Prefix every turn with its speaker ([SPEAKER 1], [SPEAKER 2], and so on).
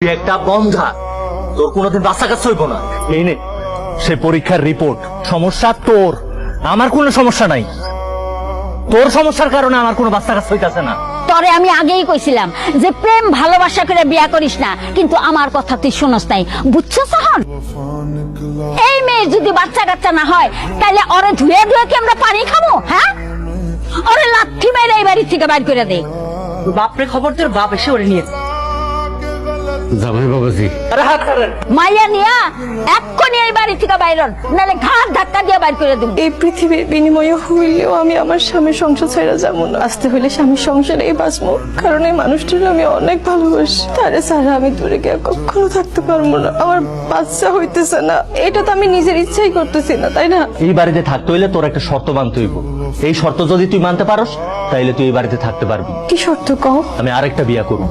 [SPEAKER 1] তুই একটা বন্ধা, তোর কোনোদিন বাচ্চা কাছে হইব না।
[SPEAKER 2] এই নে সে পরীক্ষার রিপোর্ট। সমস্যা তোর, আমার কোনো সমস্যা নাই। তোর সমস্যার কারণে আমার কোনো বাচ্চা কাছে হইতাছে না।
[SPEAKER 3] তরে আমি আগেই কইছিলাম যে প্রেম ভালোবাসা করে বিয়া করিস না, কিন্তু আমার কথা তুই শুনস নাই, বুঝছো সহন? এই মেয়ে যদি বাচ্চা কাচ্চা না হয় তাহলে ওরে ধুয়ে ধুয়ে কি আমরা পানি খাবো? হ্যাঁ, ওরে লাথি মেরে এই বাড়ি থেকে বাইর করে দে।
[SPEAKER 4] বাপরে খবর, তোর বাপ এসে ওরে নিয়ে
[SPEAKER 5] জামাই বাবাজি,
[SPEAKER 2] আরে হাত ছাড়েন।
[SPEAKER 3] মাইয়া নিয়া এক্ষুনি এই বাড়ি থেকে বাইর হন, নাহলে ঘাট ধাক্কা দিয়ে বাইর করে দেবো।
[SPEAKER 4] এই পৃথিবীর বিনিময়ে হইলেও আমি আমার স্বামীর সংসার ছেড়ে যাবো না। আসতে হইলে স্বামীর সংসারেই বাঁচবো, কারণ এই মানুষটার আমি অনেক ভালোবাসি। তারে ছাড়া আমি দূরে গিয়ে কখনো থাকতে পারবো না। আমার বাচ্চা হইতেছে না, এটা তো আমি নিজের ইচ্ছাই করতেছি না, তাই না?
[SPEAKER 2] এই বাড়িতে থাকতে হইলে তোর একটা শর্ত মানতে হইব। এই শর্ত যদি তুই মানতে পারস তাইলে তুই এই বাড়িতে থাকতে পারবি।
[SPEAKER 4] কি শর্ত কও?
[SPEAKER 2] আমি আরেকটা বিয়া করব।